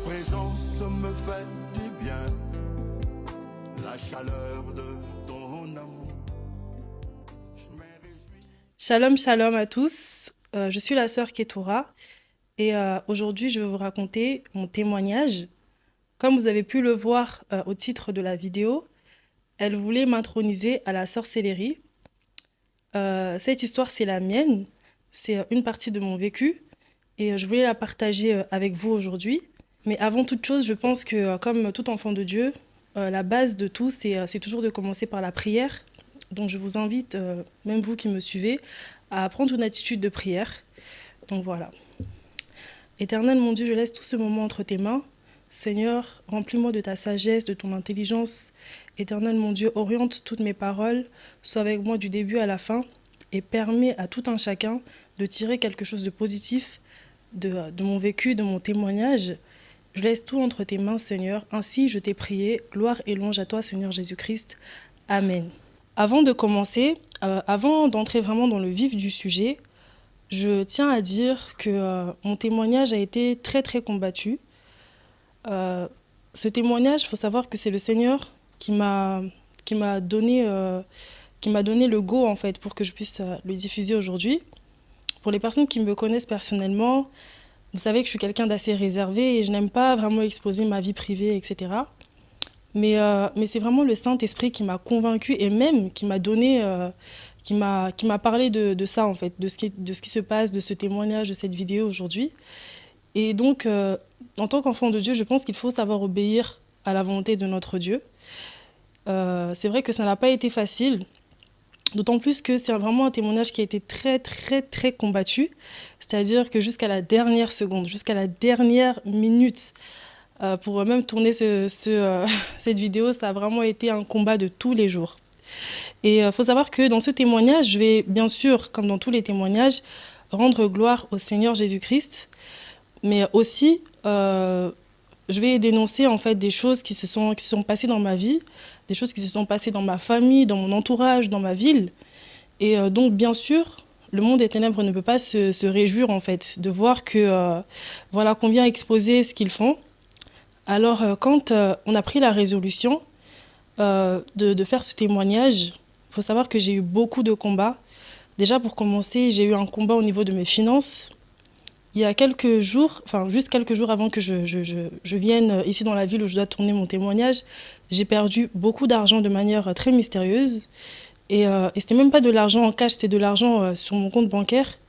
présence me fait du bien, la chaleur de ton amour. Je me réjouis. Shalom, shalom à tous. Je suis la sœur Ketura et aujourd'hui je vais vous raconter mon témoignage. Comme vous avez pu le voir au titre de la vidéo, elle voulait m'introniser à la sorcellerie. Cette histoire, c'est la mienne, c'est une partie de mon vécu et je voulais la partager avec vous aujourd'hui. Mais avant toute chose, je pense que comme tout enfant de Dieu, la base de tout, c'est toujours de commencer par la prière. Donc je vous invite, même vous qui me suivez, à prendre une attitude de prière. Donc voilà. Éternel mon Dieu, je laisse tout ce moment entre tes mains. Seigneur, remplis-moi de ta sagesse, de ton intelligence. Éternel mon Dieu, oriente toutes mes paroles, sois avec moi du début à la fin et permets à tout un chacun de tirer quelque chose de positif de mon vécu, de mon témoignage. Je laisse tout entre tes mains, Seigneur. Ainsi, je t'ai prié. Gloire et louange à toi, Seigneur Jésus-Christ. Amen. Avant de commencer, avant d'entrer vraiment dans le vif du sujet, je tiens à dire que mon témoignage a été très très combattu. Ce témoignage, il faut savoir que c'est le Seigneur qui m'a donné le go en fait pour que je puisse le diffuser aujourd'hui. Pour les personnes qui me connaissent personnellement, vous savez que je suis quelqu'un d'assez réservé et je n'aime pas vraiment exposer ma vie privée, etc. Mais c'est vraiment le Saint-Esprit qui m'a convaincue et même qui m'a donné, qui m'a parlé de ça en fait, de ce qui se passe, de ce témoignage, de cette vidéo aujourd'hui. Et donc, en tant qu'enfant de Dieu, je pense qu'il faut savoir obéir à la volonté de notre Dieu. C'est vrai que ça n'a pas été facile, d'autant plus que c'est vraiment un témoignage qui a été très, très, très combattu. C'est-à-dire que jusqu'à la dernière seconde, jusqu'à la dernière minute, pour même tourner cette vidéo, ça a vraiment été un combat de tous les jours. Et il faut savoir que dans ce témoignage, je vais bien sûr, comme dans tous les témoignages, rendre gloire au Seigneur Jésus-Christ, mais aussi je vais dénoncer en fait des choses qui se sont passées dans ma vie, des choses qui se sont passées dans ma famille, dans mon entourage, dans ma ville. Et donc bien sûr, le monde des ténèbres ne peut pas se réjouir en fait de voir que voilà qu'on vient exposer ce qu'ils font. Alors quand on a pris la résolution de faire ce témoignage, il faut savoir que j'ai eu beaucoup de combats. Déjà pour commencer, j'ai eu un combat au niveau de mes finances. Il y a quelques jours, enfin juste quelques jours avant que je vienne ici dans la ville où je dois tourner mon témoignage, j'ai perdu beaucoup d'argent de manière très mystérieuse. Et c'était même pas de l'argent en cash, c'était de l'argent sur mon compte bancaire.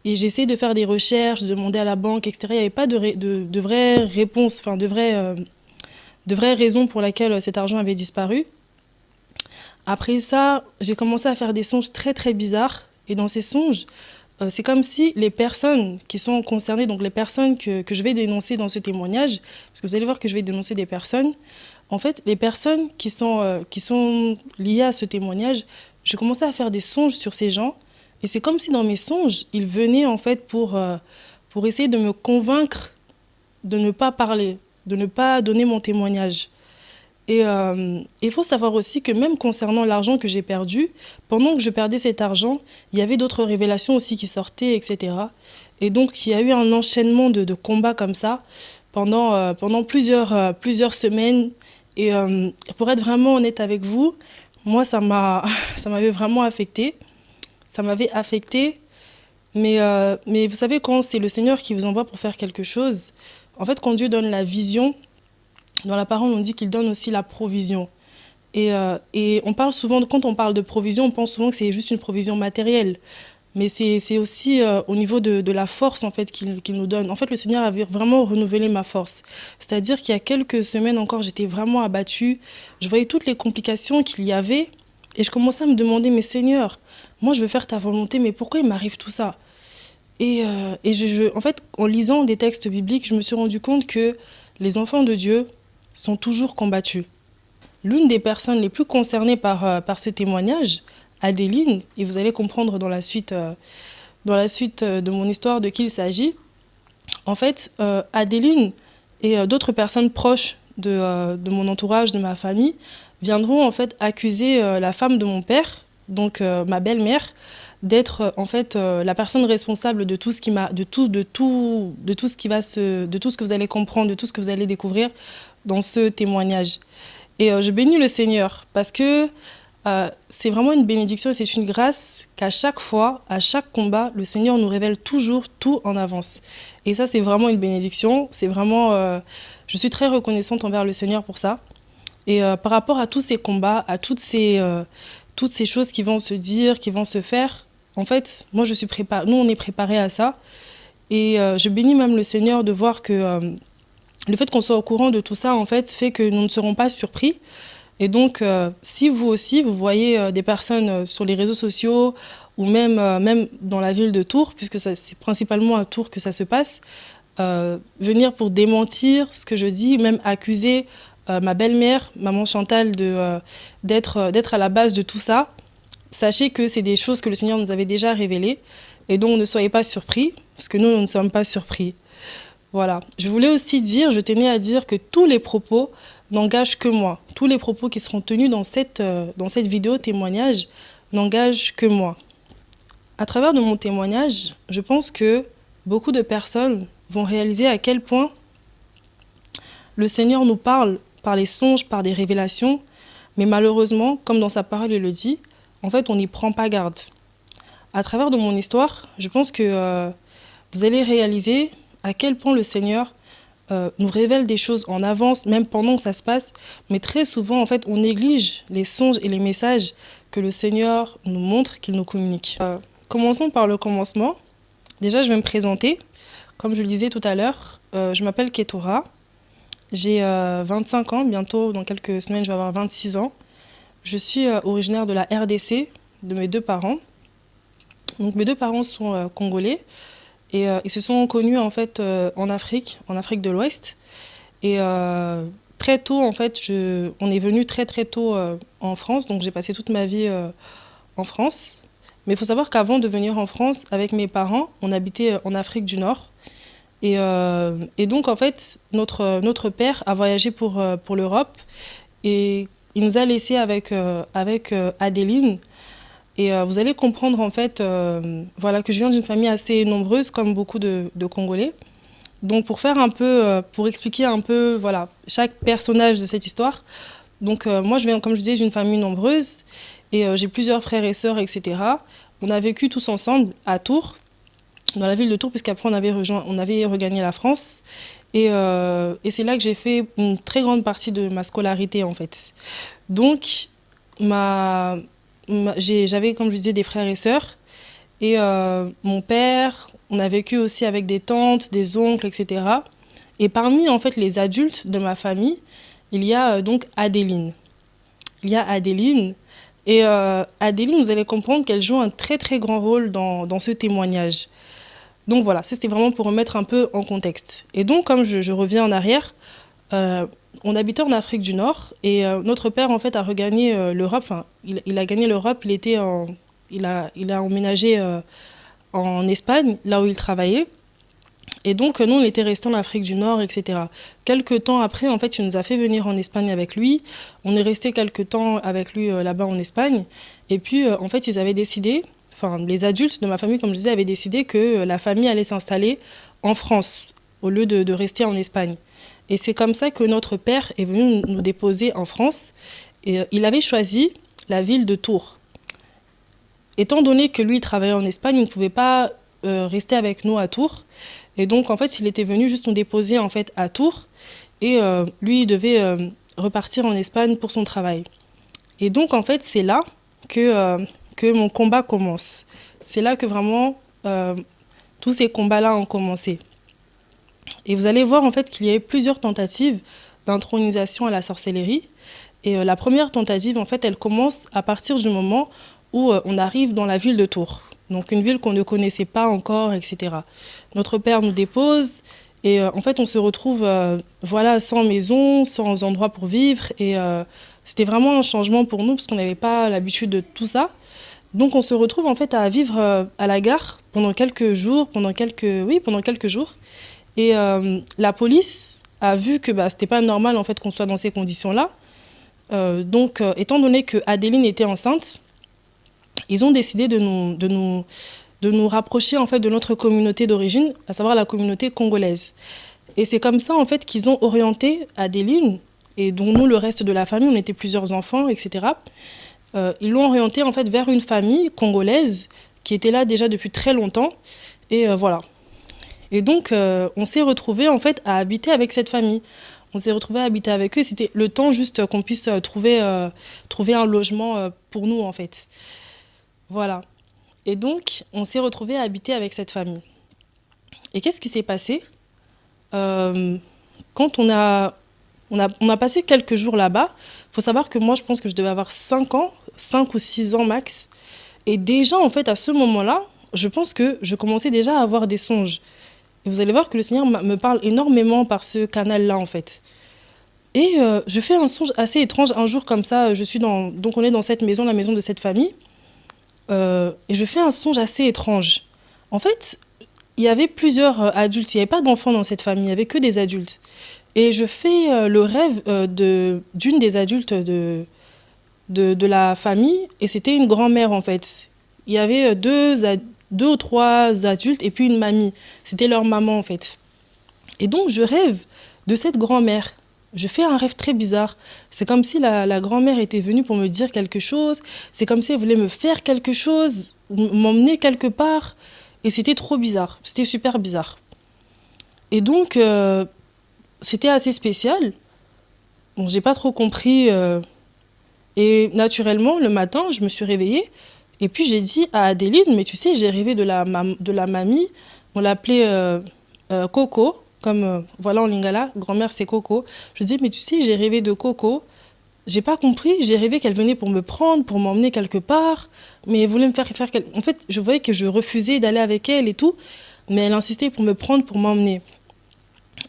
Et j'ai essayé de faire des recherches, de demander à la banque, etc. Il n'y avait pas de vraies réponses, enfin de vraies raisons pour lesquelles cet argent avait disparu. Après ça, j'ai commencé à faire des songes très très bizarres. Et dans ces songes, c'est comme si les personnes qui sont concernées, donc les personnes que je vais dénoncer dans ce témoignage, parce que vous allez voir que je vais dénoncer des personnes, en fait, les personnes qui sont liées à ce témoignage, je commençais à faire des songes sur ces gens. Et c'est comme si dans mes songes, ils venaient en fait pour essayer de me convaincre de ne pas parler, de ne pas donner mon témoignage. Et il faut savoir aussi que même concernant l'argent que j'ai perdu, pendant que je perdais cet argent, il y avait d'autres révélations aussi qui sortaient, etc. Et donc, il y a eu un enchaînement de combats comme ça pendant plusieurs semaines. Et pour être vraiment honnête avec vous, moi, ça m'avait vraiment affectée. Ça m'avait affectée. Mais vous savez, quand c'est le Seigneur qui vous envoie pour faire quelque chose, en fait, quand Dieu donne la vision, dans la parole, on dit qu'il donne aussi la provision. Et on parle souvent, quand on parle de provision, on pense souvent que c'est juste une provision matérielle. Mais c'est aussi au niveau de la force en fait qu'il nous donne. En fait, le Seigneur avait vraiment renouvelé ma force. C'est-à-dire qu'il y a quelques semaines encore, j'étais vraiment abattue. Je voyais toutes les complications qu'il y avait. Et je commençais à me demander, mais Seigneur, moi je veux faire ta volonté, mais pourquoi il m'arrive tout ça? En fait, en lisant des textes bibliques, je me suis rendu compte que les enfants de Dieu sont toujours combattus. L'une des personnes les plus concernées par ce témoignage, Adéline, et vous allez comprendre dans la suite de mon histoire de qui il s'agit, en fait, Adéline et d'autres personnes proches de mon entourage, de ma famille, viendront en fait accuser la femme de mon père, donc ma belle-mère, d'être en fait la personne responsable de tout ce qui m'a de tout ce qui va de tout ce que vous allez comprendre, de tout ce que vous allez découvrir dans ce témoignage. Et je bénis le Seigneur parce que c'est vraiment une bénédiction et c'est une grâce qu'à chaque fois, à chaque combat, le Seigneur nous révèle toujours tout en avance. Et ça, c'est vraiment une bénédiction. C'est vraiment, je suis très reconnaissante envers le Seigneur pour ça. Et par rapport à tous ces combats, à toutes ces choses qui vont se dire, qui vont se faire, en fait, moi, je suis préparée. Nous, on est préparés à ça. Et je bénis même le Seigneur de voir que le fait qu'on soit au courant de tout ça, en fait que nous ne serons pas surpris. Et donc, si vous aussi, vous voyez des personnes sur les réseaux sociaux ou même dans la ville de Tours, puisque c'est principalement à Tours que ça se passe, venir pour démentir ce que je dis, même accuser ma belle-mère, maman Chantal, d'être à la base de tout ça, sachez que c'est des choses que le Seigneur nous avait déjà révélées. Et donc, ne soyez pas surpris, parce que nous ne sommes pas surpris. Voilà. Je tenais à dire que tous les propos n'engagent que moi. Tous les propos qui seront tenus dans cette vidéo témoignage n'engagent que moi. À travers de mon témoignage, je pense que beaucoup de personnes vont réaliser à quel point le Seigneur nous parle par les songes, par des révélations, mais malheureusement, comme dans sa parole il le dit, en fait, on n'y prend pas garde. À travers de mon histoire, je pense que vous allez réaliser à quel point le Seigneur nous révèle des choses en avance, même pendant que ça se passe. Mais très souvent, en fait, on néglige les songes et les messages que le Seigneur nous montre, qu'il nous communique. Commençons par le commencement. Déjà, je vais me présenter. Comme je le disais tout à l'heure, je m'appelle Ketura. J'ai 25 ans, bientôt, dans quelques semaines, je vais avoir 26 ans. Je suis originaire de la RDC, de mes deux parents. Donc, mes deux parents sont congolais. Et ils se sont connus en fait en Afrique de l'Ouest. Et très tôt, en fait, on est venu très très tôt en France. Donc j'ai passé toute ma vie en France. Mais il faut savoir qu'avant de venir en France, avec mes parents, on habitait en Afrique du Nord. Et donc en fait, notre père a voyagé pour l'Europe. Et il nous a laissés avec Adeline. Et vous allez comprendre en fait voilà, que je viens d'une famille assez nombreuse, comme beaucoup de Congolais. Donc pour expliquer un peu voilà, chaque personnage de cette histoire. Donc moi je viens, comme je disais, d'une famille nombreuse et j'ai plusieurs frères et sœurs, etc. On a vécu tous ensemble à Tours, dans la ville de Tours, puisqu'après on avait regagné la France. Et c'est là que j'ai fait une très grande partie de ma scolarité en fait. Donc j'avais, comme je disais, des frères et sœurs. Et mon père, on a vécu aussi avec des tantes, des oncles, etc. Et parmi, en fait, les adultes de ma famille, il y a donc Adeline. Il y a Adeline. Et Adeline, vous allez comprendre qu'elle joue un très, très grand rôle dans ce témoignage. Donc voilà, ça, c'était vraiment pour remettre un peu en contexte. Et donc, comme je reviens en arrière, on habitait en Afrique du Nord et notre père en fait a regagné l'Europe. Enfin, il a gagné l'Europe. Il a emménagé en Espagne, là où il travaillait. Et donc nous, on était restés en Afrique du Nord, etc. Quelques temps après, en fait, il nous a fait venir en Espagne avec lui. On est resté quelques temps avec lui là-bas en Espagne. Et puis, en fait, ils avaient décidé, enfin, les adultes de ma famille, comme je disais, avaient décidé que la famille allait s'installer en France au lieu de rester en Espagne. Et c'est comme ça que notre père est venu nous déposer en France. Et il avait choisi la ville de Tours. Étant donné que lui travaillait en Espagne, il ne pouvait pas rester avec nous à Tours. Et donc, en fait, il était venu juste nous déposer en fait, à Tours. Et lui, il devait repartir en Espagne pour son travail. Et donc, en fait, c'est là que mon combat commence. C'est là que vraiment tous ces combats-là ont commencé. Et vous allez voir en fait qu'il y a eu plusieurs tentatives d'intronisation à la sorcellerie. Et la première tentative, en fait, elle commence à partir du moment où on arrive dans la ville de Tours. Donc une ville qu'on ne connaissait pas encore, etc. Notre père nous dépose et en fait on se retrouve voilà, sans maison, sans endroit pour vivre. Et c'était vraiment un changement pour nous parce qu'on n'avait pas l'habitude de tout ça. Donc on se retrouve en fait à vivre à la gare pendant quelques jours. Et la police a vu que c'était pas normal en fait qu'on soit dans ces conditions-là. Donc, étant donné que Adeline était enceinte, ils ont décidé de nous rapprocher en fait de notre communauté d'origine, à savoir la communauté congolaise. Et c'est comme ça en fait qu'ils ont orienté Adeline, et dont nous, le reste de la famille, on était plusieurs enfants, etc. Ils l'ont orientée en fait vers une famille congolaise qui était là déjà depuis très longtemps. Et voilà. Et donc, on s'est retrouvés en fait à habiter avec cette famille. On s'est retrouvés à habiter avec eux. C'était le temps juste qu'on puisse trouver un logement pour nous en fait. Voilà. Et donc, on s'est retrouvés à habiter avec cette famille. Et qu'est-ce qui s'est passé? Quand on a passé quelques jours là-bas. Il faut savoir que moi, je pense que je devais avoir 5 ans, 5 ou 6 ans max. Et déjà, en fait, à ce moment-là, je pense que je commençais déjà à avoir des songes. Et vous allez voir que le Seigneur me parle énormément par ce canal-là, en fait. Et je fais un songe assez étrange. Un jour, comme ça, donc on est dans cette maison, la maison de cette famille. Et je fais un songe assez étrange. En fait, il y avait plusieurs adultes. Il n'y avait pas d'enfants dans cette famille. Il n'y avait que des adultes. Et je fais le rêve d'une des adultes de la famille. Et c'était une grand-mère, en fait. Il y avait deux ou trois adultes et puis une mamie. C'était leur maman, en fait. Et donc, je rêve de cette grand-mère. Je fais un rêve très bizarre. C'est comme si la grand-mère était venue pour me dire quelque chose. C'est comme si elle voulait me faire quelque chose, m'emmener quelque part. Et c'était trop bizarre. C'était super bizarre. Et donc, c'était assez spécial. Bon, j'ai pas trop compris. Et naturellement, le matin, je me suis réveillée. Et puis, j'ai dit à Adéline, mais tu sais, j'ai rêvé de la mamie. On l'appelait Coco. Comme, voilà, en lingala, grand-mère, c'est Coco. Je dis, mais tu sais, j'ai rêvé de Coco. J'ai pas compris. J'ai rêvé qu'elle venait pour me prendre, pour m'emmener quelque part. Mais elle voulait me faire En fait, je voyais que je refusais d'aller avec elle et tout. Mais elle insistait pour me prendre, pour m'emmener.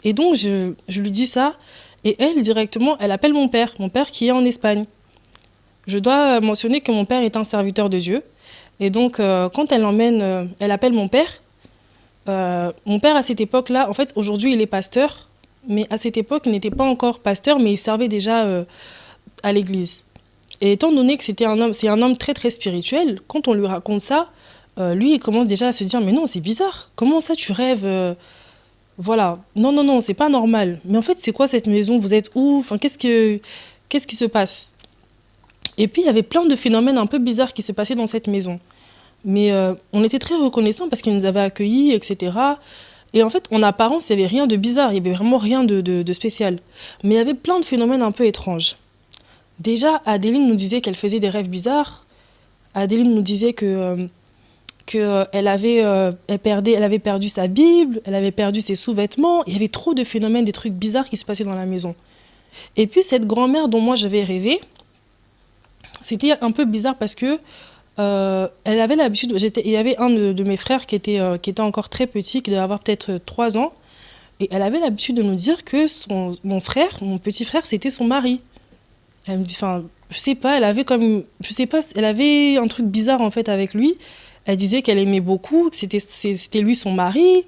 Et donc, je lui dis ça. Et elle, directement, elle appelle mon père qui est en Espagne. Je dois mentionner que mon père est un serviteur de Dieu. Et donc, quand elle l'emmène, elle appelle mon père. Mon père, à cette époque-là, en fait, aujourd'hui, il est pasteur. Mais à cette époque, il n'était pas encore pasteur, mais il servait déjà à l'église. Et étant donné que c'est un homme très, très spirituel, quand on lui raconte ça, lui, il commence déjà à se dire, mais non, c'est bizarre. Comment ça, tu rêves voilà. Non, non, non, c'est pas normal. Mais en fait, c'est quoi cette maison? Vous êtes où? Enfin, qu'est-ce qui se passe? Et puis, il y avait plein de phénomènes un peu bizarres qui se passaient dans cette maison. Mais on était très reconnaissants parce qu'ils nous avaient accueillis, etc. Et en fait, en apparence, il n'y avait rien de bizarre, il n'y avait vraiment rien de spécial. Mais il y avait plein de phénomènes un peu étranges. Déjà, Adéline nous disait qu'elle faisait des rêves bizarres. Adéline nous disait elle avait perdu sa Bible, elle avait perdu ses sous-vêtements. Il y avait trop de phénomènes, des trucs bizarres qui se passaient dans la maison. Et puis, cette grand-mère dont moi j'avais rêvé, c'était un peu bizarre parce que elle avait l'habitude. Il y avait un de mes frères qui était encore très petit, qui devait avoir peut-être 3 ans. Et elle avait l'habitude de nous dire que mon petit frère, c'était son mari. Elle me dit, enfin, je sais pas, elle avait un truc bizarre en fait avec lui. Elle disait qu'elle aimait beaucoup, que c'était lui son mari.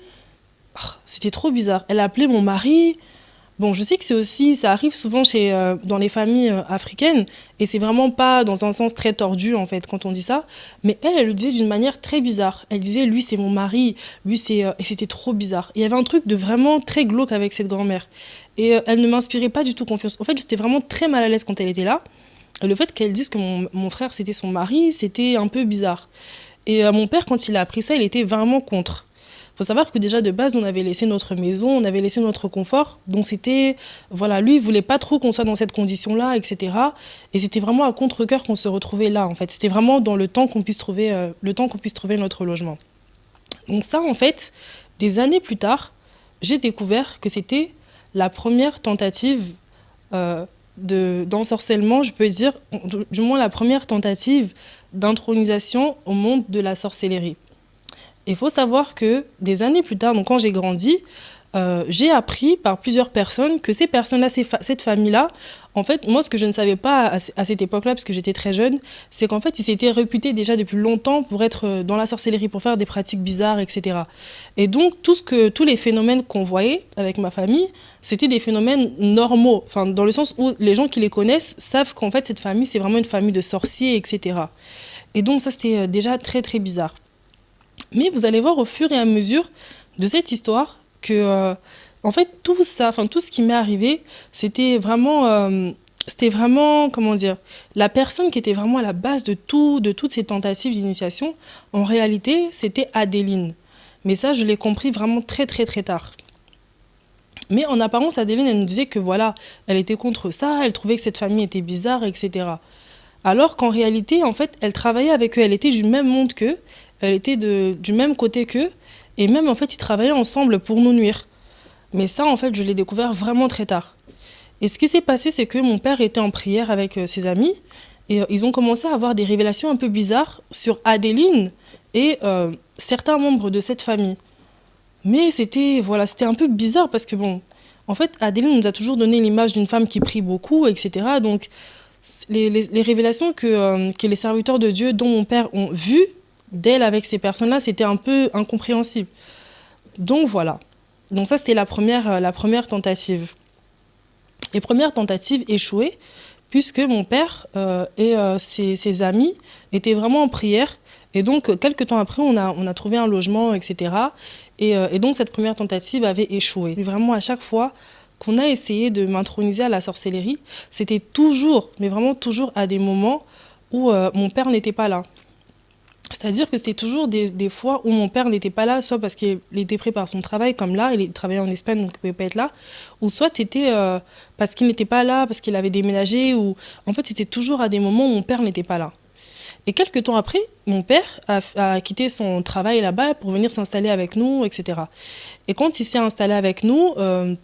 Oh, c'était trop bizarre. Elle appelait mon mari. Bon, je sais que ça arrive souvent dans les familles africaines, et c'est vraiment pas dans un sens très tordu, en fait, quand on dit ça. Mais elle le disait d'une manière très bizarre. Elle disait, lui, c'est mon mari, et c'était trop bizarre. Il y avait un truc de vraiment très glauque avec cette grand-mère. Et elle ne m'inspirait pas du tout confiance. En fait, j'étais vraiment très mal à l'aise quand elle était là. Et le fait qu'elle dise que mon frère, c'était son mari, c'était un peu bizarre. Et mon père, quand il a appris ça, il était vraiment contre. Il faut savoir que déjà de base, on avait laissé notre maison, on avait laissé notre confort. Donc c'était, voilà, lui, il voulait pas trop qu'on soit dans cette condition-là, etc. Et c'était vraiment à contre-cœur qu'on se retrouvait là, en fait. C'était vraiment dans le temps qu'on puisse trouver notre logement. Donc ça, en fait, des années plus tard, j'ai découvert que c'était la première tentative d'ensorcellement, je peux dire, du moins la première tentative d'intronisation au monde de la sorcellerie. Il faut savoir que des années plus tard, donc quand j'ai grandi, j'ai appris par plusieurs personnes que ces personnes-là, cette famille-là, en fait, moi, ce que je ne savais pas à cette époque-là, parce que j'étais très jeune, c'est qu'en fait, ils s'étaient réputés déjà depuis longtemps pour être dans la sorcellerie, pour faire des pratiques bizarres, etc. Et donc, tous les phénomènes qu'on voyait avec ma famille, c'était des phénomènes normaux, enfin, dans le sens où les gens qui les connaissent savent qu'en fait, cette famille, c'est vraiment une famille de sorciers, etc. Et donc ça, c'était déjà très très bizarre. Mais vous allez voir au fur et à mesure de cette histoire que, en fait, tout ça, enfin tout ce qui m'est arrivé, c'était vraiment, comment dire, la personne qui était vraiment à la base de tout, de toutes ces tentatives d'initiation. En réalité, c'était Adeline. Mais ça, je l'ai compris vraiment très très très tard. Mais en apparence, Adeline, elle nous disait que voilà, elle était contre ça, elle trouvait que cette famille était bizarre, etc. Alors qu'en réalité, en fait, elle travaillait avec eux, elle était du même monde qu'eux, elle était du même côté qu'eux, et même en fait, ils travaillaient ensemble pour nous nuire. Mais ça, en fait, je l'ai découvert vraiment très tard. Et ce qui s'est passé, c'est que mon père était en prière avec ses amis, et ils ont commencé à avoir des révélations un peu bizarres sur Adeline et certains membres de cette famille. Mais c'était un peu bizarre parce que bon, en fait, Adeline nous a toujours donné l'image d'une femme qui prie beaucoup, etc. Donc, les révélations que les serviteurs de Dieu, dont mon père, ont vues d'elle avec ces personnes-là, c'était un peu incompréhensible. Donc voilà. Donc ça, c'était la première tentative. Et première tentative échouée, puisque mon père et ses amis étaient vraiment en prière. Et donc, quelques temps après, on a trouvé un logement, etc. Et donc, cette première tentative avait échoué. Et vraiment, à chaque fois qu'on a essayé de m'introniser à la sorcellerie, c'était toujours, mais vraiment toujours à des moments où mon père n'était pas là. C'est-à-dire que c'était toujours des fois où mon père n'était pas là, soit parce qu'il était pris par son travail, comme là, il travaillait en Espagne, donc il ne pouvait pas être là, ou soit c'était parce qu'il n'était pas là, parce qu'il avait déménagé, ou en fait c'était toujours à des moments où mon père n'était pas là. Et quelques temps après, mon père a quitté son travail là-bas pour venir s'installer avec nous, etc. Et quand il s'est installé avec nous,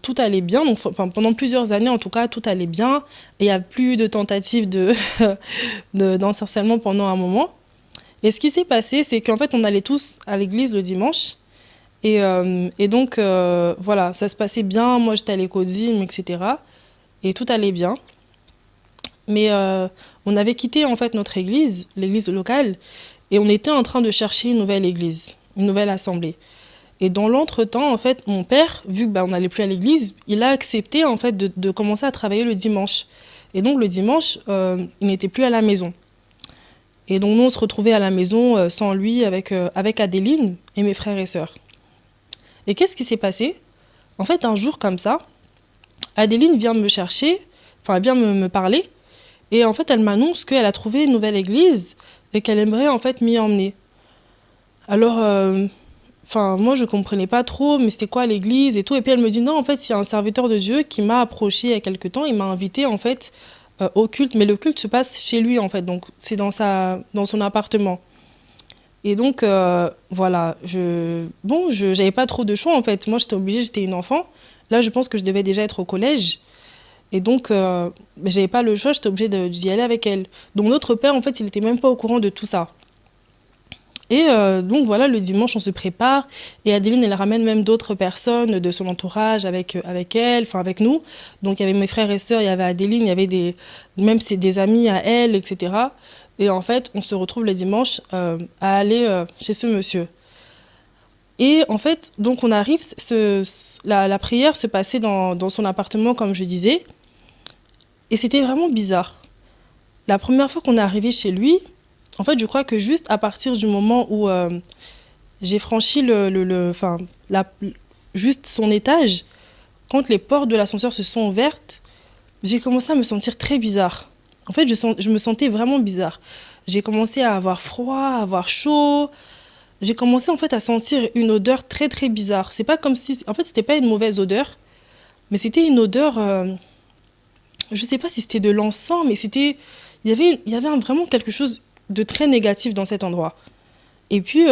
tout allait bien, donc pendant plusieurs années en tout cas, tout allait bien, et il n'y a plus de tentatives d'ensorcellement pendant un moment. Et ce qui s'est passé, c'est qu'en fait, on allait tous à l'église le dimanche. Et donc, voilà, ça se passait bien. Moi, j'étais à l'écosime, etc. Et tout allait bien. Mais on avait quitté, en fait, notre église, l'église locale, et on était en train de chercher une nouvelle église, une nouvelle assemblée. Et dans l'entretemps, en fait, mon père, vu qu'on n'allait plus à l'église, il a accepté, en fait, de commencer à travailler le dimanche. Et donc, le dimanche, il n'était plus à la maison. Et donc, nous, on se retrouvait à la maison sans lui, avec Adeline et mes frères et sœurs. Et qu'est-ce qui s'est passé? En fait, un jour comme ça, Adeline vient me chercher, enfin, elle vient me parler, et en fait, elle m'annonce qu'elle a trouvé une nouvelle église et qu'elle aimerait, en fait, m'y emmener. Alors, moi, je comprenais pas trop, mais c'était quoi l'église et tout. Et puis, elle me dit, non, en fait, c'est un serviteur de Dieu qui m'a approché il y a quelque temps, il m'a invité, en fait, au culte, mais le culte se passe chez lui en fait, donc c'est dans son appartement. Et donc voilà, j'avais pas trop de choix en fait. Moi j'étais obligée, j'étais une enfant. Là je pense que je devais déjà être au collège. Et donc j'avais pas le choix, j'étais obligée d'y aller avec elle. Donc notre père en fait, il était même pas au courant de tout ça. Et donc voilà, le dimanche, on se prépare. Et Adeline, elle ramène même d'autres personnes de son entourage avec elle, enfin avec nous. Donc il y avait mes frères et sœurs, il y avait Adeline, il y avait des amis à elle, etc. Et en fait, on se retrouve le dimanche à aller chez ce monsieur. Et en fait, donc on arrive, la prière se passait dans son appartement, comme je disais. Et c'était vraiment bizarre. La première fois qu'on est arrivé chez lui, en fait, je crois que juste à partir du moment où j'ai franchi juste son étage, quand les portes de l'ascenseur se sont ouvertes, j'ai commencé à me sentir très bizarre. En fait, je me sentais vraiment bizarre. J'ai commencé à avoir froid, à avoir chaud. J'ai commencé en fait à sentir une odeur très très bizarre. C'est pas comme si, en fait, c'était pas une mauvaise odeur, mais c'était une odeur. Je sais pas si c'était de l'encens, mais il y avait vraiment quelque chose de très négatif dans cet endroit. Et puis,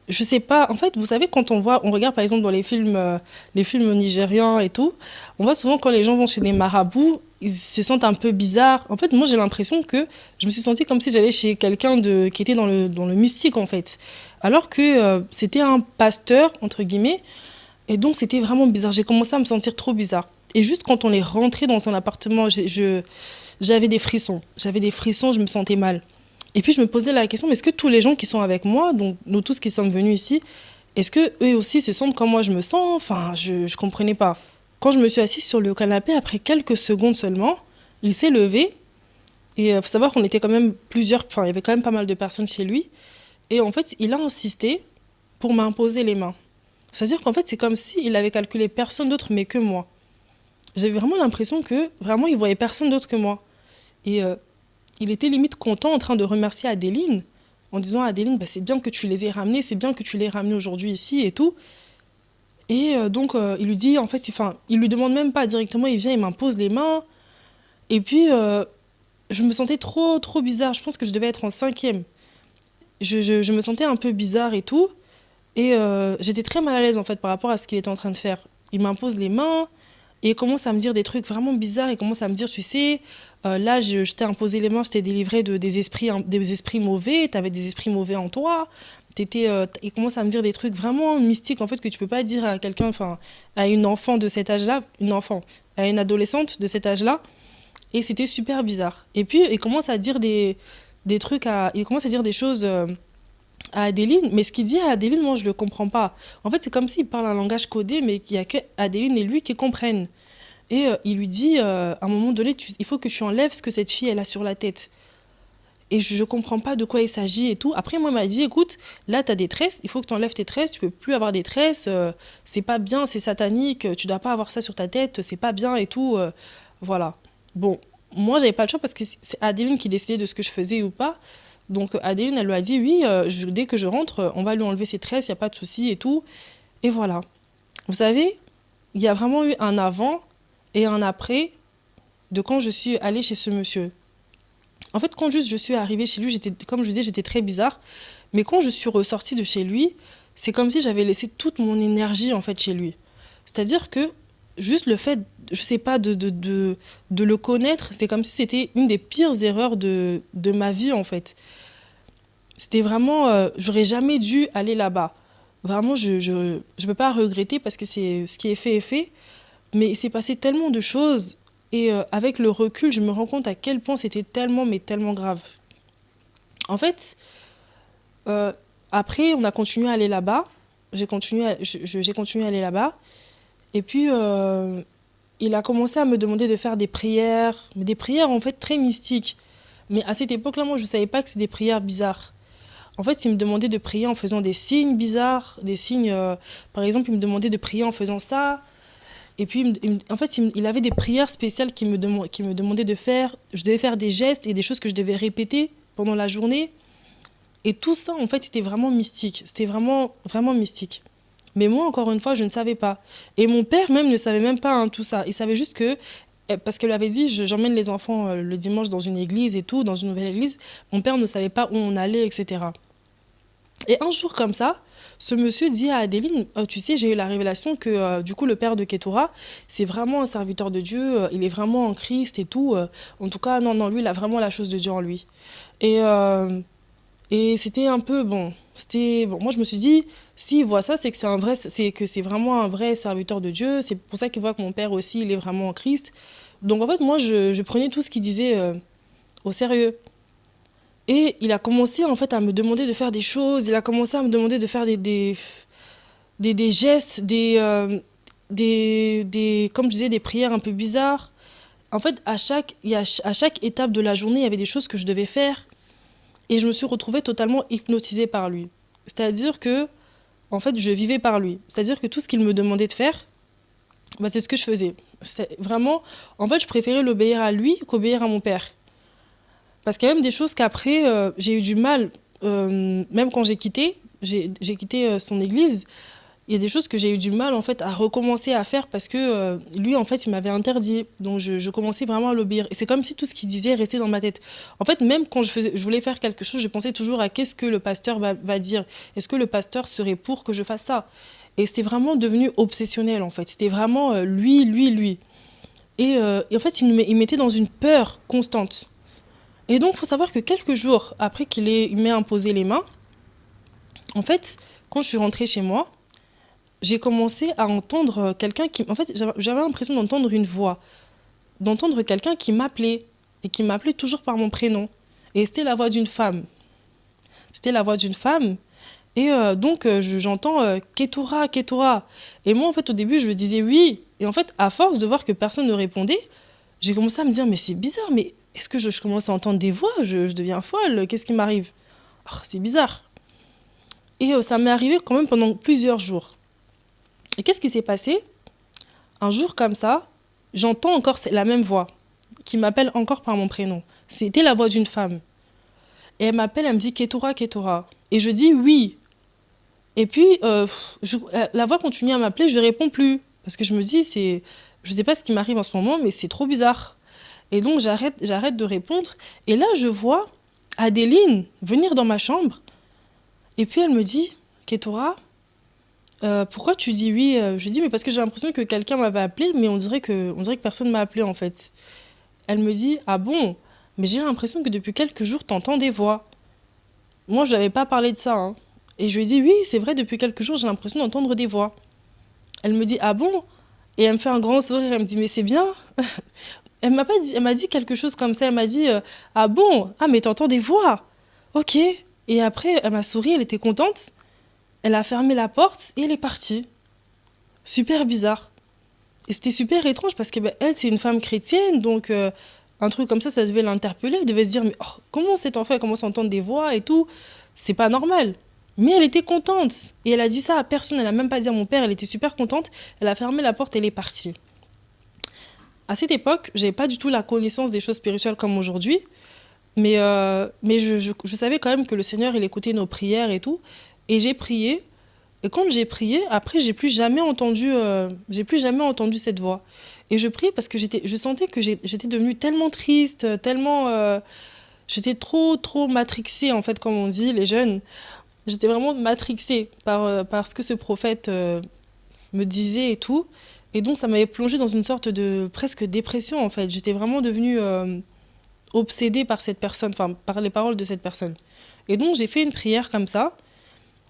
je sais pas, en fait, vous savez, quand on regarde par exemple dans les films nigérians et tout, on voit souvent quand les gens vont chez des marabouts, ils se sentent un peu bizarres. En fait, moi, j'ai l'impression que je me suis sentie comme si j'allais chez quelqu'un qui était dans le mystique, en fait. Alors que c'était un pasteur, entre guillemets, et donc c'était vraiment bizarre. J'ai commencé à me sentir trop bizarre. Et juste quand on est rentré dans son appartement, j'avais des frissons. J'avais des frissons, je me sentais mal. Et puis je me posais la question, mais est-ce que tous les gens qui sont avec moi, donc nous tous qui sommes venus ici, est-ce que eux aussi se sentent comme moi je me sens? Enfin, je comprenais pas. Quand je me suis assise sur le canapé, après quelques secondes seulement, il s'est levé Et il faut savoir qu'on était quand même plusieurs, enfin, il y avait quand même pas mal de personnes chez lui. Et en fait, il a insisté pour m'imposer les mains. C'est-à-dire qu'en fait, c'est comme s'il avait calculé personne d'autre mais que moi. J'avais vraiment l'impression que vraiment il voyait personne d'autre que moi. Et il était limite content en train de remercier Adeline en disant à Adeline, bah, c'est bien que tu les aies ramenés, c'est bien que tu les aies ramenés aujourd'hui ici et tout. Et donc il lui dit, en fait, enfin, il lui demande même pas directement, il vient, il m'impose les mains. Et puis je me sentais trop, trop bizarre. Je pense que je devais être en cinquième. Je me sentais un peu bizarre et tout. Et j'étais très mal à l'aise en fait par rapport à ce qu'il était en train de faire. Il m'impose les mains et il commence à me dire des trucs vraiment bizarres. Il commence à me dire, tu sais, là je t'ai imposé les mains, je t'ai délivré des esprits mauvais, t'avais des esprits mauvais en toi. Il commence à me dire des trucs vraiment mystiques en fait que tu peux pas dire à quelqu'un, enfin à une enfant de cet âge-là, une enfant, à une adolescente de cet âge-là. Et c'était super bizarre. Et puis il commence à dire il commence à dire des choses à Adeline, mais ce qu'il dit à Adeline, moi je le comprends pas. En fait, c'est comme s'il parle un langage codé, mais qu'il y a que Adeline et lui qui comprennent. Et il lui dit, à un moment donné, il faut que tu enlèves ce que cette fille elle a sur la tête. Et je comprends pas de quoi il s'agit et tout. Après, moi, il m'a dit, écoute, là, tu as des tresses, il faut que tu enlèves tes tresses, tu peux plus avoir des tresses, c'est pas bien, c'est satanique, tu dois pas avoir ça sur ta tête, c'est pas bien et tout. Voilà. Bon, moi, j'avais pas le choix parce que c'est Adeline qui décidait de ce que je faisais ou pas. Donc, Adeline, elle lui a dit, oui, dès que je rentre, on va lui enlever ses tresses, il n'y a pas de souci et tout. Et voilà. Vous savez, il y a vraiment eu un avant et un après de quand je suis allée chez ce monsieur. En fait, quand juste je suis arrivée chez lui, comme je vous disais, j'étais très bizarre. Mais quand je suis ressortie de chez lui, c'est comme si j'avais laissé toute mon énergie en fait chez lui. C'est-à-dire que juste le fait, je sais pas, de le connaître, c'était comme si c'était une des pires erreurs de ma vie en fait. C'était vraiment, j'aurais jamais dû aller là-bas. Vraiment, je peux pas regretter parce que c'est ce qui est fait est fait. Mais il s'est passé tellement de choses et avec le recul, je me rends compte à quel point c'était tellement, mais tellement grave. En fait, euh, après, on a continué à aller là-bas. J'ai continué à aller là-bas. Et puis, il a commencé à me demander de faire des prières, mais des prières en fait très mystiques. Mais à cette époque-là, moi, je ne savais pas que c'est des prières bizarres. En fait, il me demandait de prier en faisant des signes bizarres, des signes. Par exemple, il me demandait de prier en faisant ça. Et puis, en fait, il avait des prières spéciales qu'il me demandait de faire. Je devais faire des gestes et des choses que je devais répéter pendant la journée. Et tout ça, en fait, c'était vraiment mystique. C'était vraiment, vraiment mystique. Mais moi, encore une fois, je ne savais pas. Et mon père même ne savait même pas hein, tout ça. Il savait juste que, parce qu'elle avait dit, j'emmène les enfants le dimanche dans une église et tout, dans une nouvelle église. Mon père ne savait pas où on allait, etc. Et un jour comme ça, ce monsieur dit à Adeline, tu sais, j'ai eu la révélation que du coup le père de Ketura, c'est vraiment un serviteur de Dieu, il est vraiment en Christ et tout. En tout cas, non, non, lui, il a vraiment la chose de Dieu en lui. Et, c'était un peu bon. C'était bon. Moi, je me suis dit, s'il voit ça, c'est que c'est vraiment un vrai serviteur de Dieu. C'est pour ça qu'il voit que mon père aussi, il est vraiment en Christ. Donc en fait, moi, je prenais tout ce qu'il disait au sérieux. Et il a commencé en fait à me demander de faire des choses, il a commencé à me demander de faire des gestes, comme je disais, des prières un peu bizarres. En fait, à chaque étape de la journée, il y avait des choses que je devais faire et je me suis retrouvée totalement hypnotisée par lui. C'est-à-dire que, en fait, je vivais par lui. C'est-à-dire que tout ce qu'il me demandait de faire, bah, c'est ce que je faisais. C'est vraiment, en fait, je préférais l'obéir à lui qu'obéir à mon père. Parce qu'il y a même des choses qu'après, j'ai eu du mal, même quand j'ai quitté son église, il y a des choses que j'ai eu du mal en fait à recommencer à faire parce que lui en fait il m'avait interdit. Donc je commençais vraiment à l'obéir. Et c'est comme si tout ce qu'il disait restait dans ma tête. En fait, même quand je voulais faire quelque chose, je pensais toujours à qu'est-ce que le pasteur va dire. Est-ce que le pasteur serait pour que je fasse ça? Et c'était vraiment devenu obsessionnel en fait. C'était vraiment lui, lui, lui. Et en fait, il mettait dans une peur constante. Et donc, il faut savoir que quelques jours après il m'ait imposé les mains, en fait, quand je suis rentrée chez moi, j'ai commencé à entendre quelqu'un qui... En fait, j'avais l'impression d'entendre une voix, d'entendre quelqu'un qui m'appelait, et qui m'appelait toujours par mon prénom. Et c'était la voix d'une femme. C'était la voix d'une femme. Et donc, j'entends Ketura, Ketura. Et moi, en fait, au début, je disais oui. Et en fait, à force de voir que personne ne répondait, j'ai commencé à me dire, mais c'est bizarre, mais est-ce que je commence à entendre des voix, je deviens folle, qu'est-ce qui m'arrive? Oh, c'est bizarre. Et ça m'est arrivé quand même pendant plusieurs jours. Et qu'est-ce qui s'est passé? Un jour comme ça, j'entends encore la même voix qui m'appelle encore par mon prénom. C'était la voix d'une femme. Et elle m'appelle, elle me dit Ketura, Ketura. Et je dis oui. Et puis, la voix continue à m'appeler, je ne réponds plus. Parce que je me dis, je ne sais pas ce qui m'arrive en ce moment, mais c'est trop bizarre. Et donc, j'arrête de répondre. Et là, je vois Adéline venir dans ma chambre. Et puis, elle me dit, Ketura, pourquoi tu dis oui? Je lui dis, mais parce que j'ai l'impression que quelqu'un m'avait appelé, mais on dirait que personne ne m'a appelé, en fait. Elle me dit, ah bon? Mais j'ai l'impression que depuis quelques jours, tu entends des voix. Moi, je n'avais pas parlé de ça, hein. Et je lui ai dit, oui, c'est vrai, depuis quelques jours, j'ai l'impression d'entendre des voix. Elle me dit, ah bon? Et elle me fait un grand sourire, elle me dit, mais c'est bien. Elle m'a dit quelque chose comme ça, elle m'a dit, ah bon? Ah, mais t'entends des voix? Ok. Et après, elle m'a souri, elle était contente. Elle a fermé la porte et elle est partie. Super bizarre. Et c'était super étrange parce que elle, c'est une femme chrétienne, donc un truc comme ça devait l'interpeller. Elle devait se dire, mais oh, comment cet enfant commence à entendre des voix et tout? C'est pas normal. Mais elle était contente. Et elle a dit ça à personne, elle a même pas dit à mon père, elle était super contente. Elle a fermé la porte et elle est partie. À cette époque, j'avais pas du tout la connaissance des choses spirituelles comme aujourd'hui. Mais je savais quand même que le Seigneur, il écoutait nos prières et tout. Et j'ai prié. Et quand j'ai prié, après, j'ai plus jamais entendu cette voix. Et je priais parce que je sentais que j'étais devenue tellement triste, tellement... j'étais trop matrixée, en fait, comme on dit, les jeunes. J'étais vraiment matrixée par ce que ce prophète me disait et tout. Et donc, ça m'avait plongée dans une sorte de presque dépression, en fait. J'étais vraiment devenue obsédée par cette personne, enfin, par les paroles de cette personne. Et donc, j'ai fait une prière comme ça.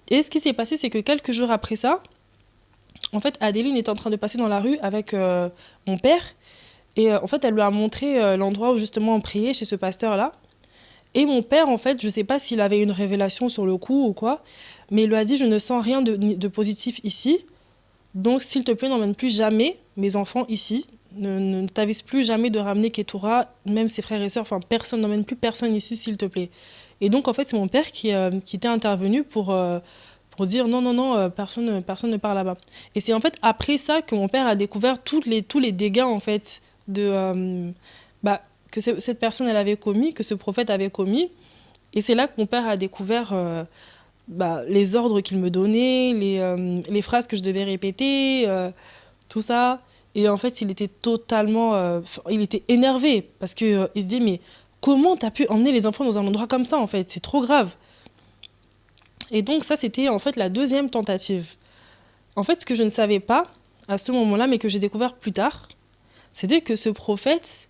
Et ce qui s'est passé, c'est que quelques jours après ça, en fait, Adéline était en train de passer dans la rue avec mon père. Et en fait, elle lui a montré l'endroit où justement on priait chez ce pasteur-là. Et mon père, en fait, je ne sais pas s'il avait une révélation sur le coup ou quoi, mais il lui a dit, je ne sens rien de positif ici. Donc, s'il te plaît, n'emmène plus jamais mes enfants ici. Ne t'avise plus jamais de ramener Ketura, même ses frères et sœurs. Enfin, personne, n'emmène plus personne ici, s'il te plaît. Et donc, en fait, c'est mon père qui était intervenu pour dire non, personne ne part là-bas. Et c'est en fait après ça que mon père a découvert tous les dégâts, en fait, que cette personne elle avait commis, que ce prophète avait commis. Et c'est là que mon père a découvert les ordres qu'il me donnait, les phrases que je devais répéter, tout ça. Et en fait, il était totalement... il était énervé parce qu'il il se dit, mais comment t'as pu emmener les enfants dans un endroit comme ça, en fait? C'est trop grave. Et donc ça, c'était en fait la deuxième tentative. En fait, ce que je ne savais pas à ce moment-là, mais que j'ai découvert plus tard, c'était que ce prophète,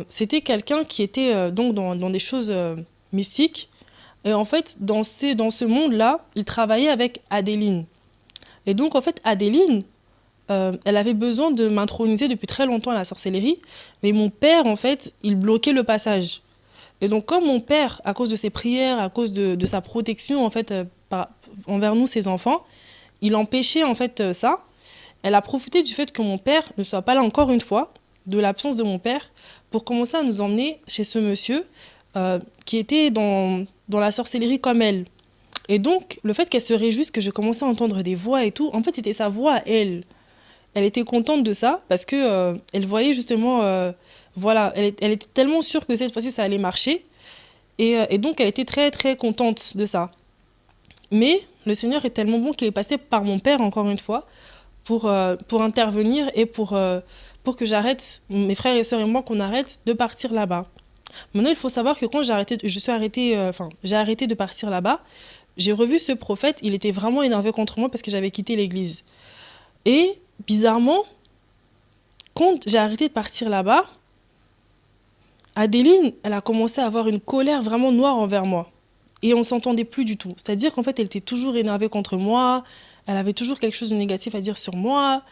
c'était quelqu'un qui était donc dans des choses mystiques. Et en fait, dans ce monde-là, il travaillait avec Adéline. Et donc, en fait, Adéline, elle avait besoin de m'introniser depuis très longtemps à la sorcellerie. Mais mon père, en fait, il bloquait le passage. Et donc, comme mon père, à cause de ses prières, à cause de sa protection, en fait, envers nous, ses enfants, il empêchait, en fait, ça. Elle a profité du fait que mon père ne soit pas là encore une fois, de l'absence de mon père, pour commencer à nous emmener chez ce monsieur qui était dans la sorcellerie comme elle. Et donc, le fait qu'elle se réjouisse que je commençais à entendre des voix et tout, en fait, c'était sa voix à elle. Elle était contente de ça parce que elle voyait justement... voilà, elle était tellement sûre que cette fois-ci, ça allait marcher. Et donc, elle était très, très contente de ça. Mais le Seigneur est tellement bon qu'il est passé par mon père, encore une fois, pour intervenir et pour que j'arrête, mes frères et sœurs et moi, qu'on arrête de partir là-bas. Maintenant, il faut savoir que quand j'ai arrêté de partir là-bas, j'ai revu ce prophète, il était vraiment énervé contre moi parce que j'avais quitté l'église. Et bizarrement, quand j'ai arrêté de partir là-bas, Adéline, elle a commencé à avoir une colère vraiment noire envers moi. Et on ne s'entendait plus du tout. C'est-à-dire qu'en fait, elle était toujours énervée contre moi, elle avait toujours quelque chose de négatif à dire sur moi.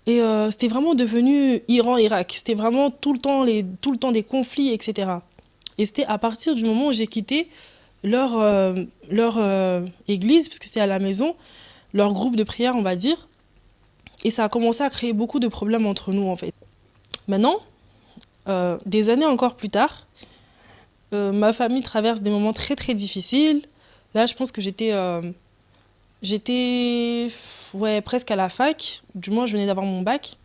Et c'était vraiment devenu Iran-Irak. C'était vraiment tout le temps des conflits, etc. Et c'était à partir du moment où j'ai quitté leur église, parce que c'était à la maison, leur groupe de prière, on va dire. Et ça a commencé à créer beaucoup de problèmes entre nous, en fait. Maintenant, Des années encore plus tard, ma famille traverse des moments très très difficiles. Là, je pense que j'étais ouais, presque à la fac, du moins je venais d'avoir mon bac.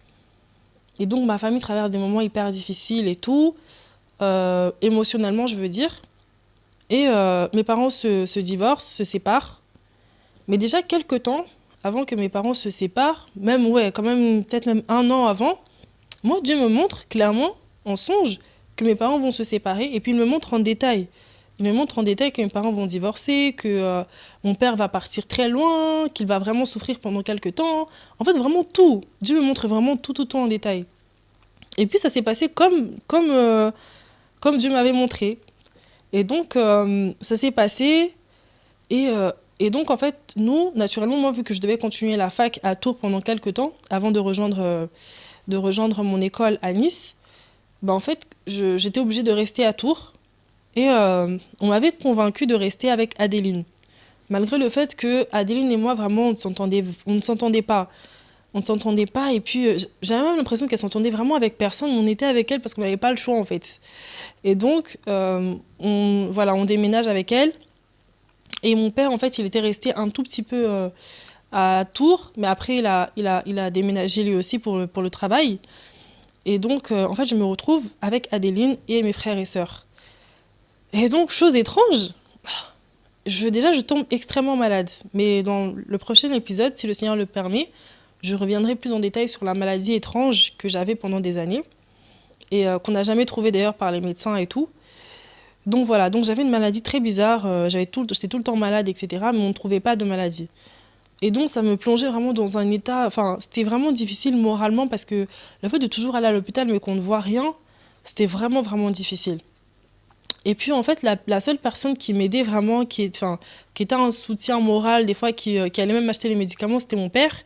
Et donc ma famille traverse des moments hyper difficiles et tout, émotionnellement je veux dire. Et mes parents se divorcent, se séparent. Mais déjà quelques temps avant que mes parents se séparent, même ouais, quand même peut-être même un an avant, moi Dieu me montre clairement en songe que mes parents vont se séparer et puis il me montre en détail. Il me montre en détail que mes parents vont divorcer, que mon père va partir très loin, qu'il va vraiment souffrir pendant quelques temps. En fait, vraiment tout. Dieu me montre vraiment tout en détail. Et puis ça s'est passé comme Dieu m'avait montré. Et donc ça s'est passé et, et donc en fait nous, naturellement, moi vu que je devais continuer la fac à Tours pendant quelques temps avant de rejoindre mon école à Nice, bah en fait j'étais obligée de rester à Tours et on m'avait convaincue de rester avec Adéline. Malgré le fait que Adéline et moi vraiment on ne s'entendait pas. On ne s'entendait pas et puis j'avais même l'impression qu'elle s'entendait vraiment avec personne. On était avec elle parce qu'on n'avait pas le choix en fait. Et donc voilà, on déménage avec elle. Et mon père en fait il était resté un tout petit peu à Tours, mais après il a déménagé lui aussi pour le travail. Et donc en fait je me retrouve avec Adéline et mes frères et sœurs. Et donc chose étrange, déjà je tombe extrêmement malade. Mais dans le prochain épisode, si le Seigneur le permet, je reviendrai plus en détail sur la maladie étrange que j'avais pendant des années et qu'on n'a jamais trouvée d'ailleurs par les médecins et tout. Donc voilà, donc j'avais une maladie très bizarre, j'étais tout le temps malade, etc. Mais on ne trouvait pas de maladie. Et donc ça me plongeait vraiment dans un état, enfin c'était vraiment difficile moralement parce que le fait de toujours aller à l'hôpital mais qu'on ne voit rien, c'était vraiment difficile. Et puis en fait la seule personne qui m'aidait vraiment, qui était un soutien moral, des fois qui allait même m'acheter les médicaments, c'était mon père.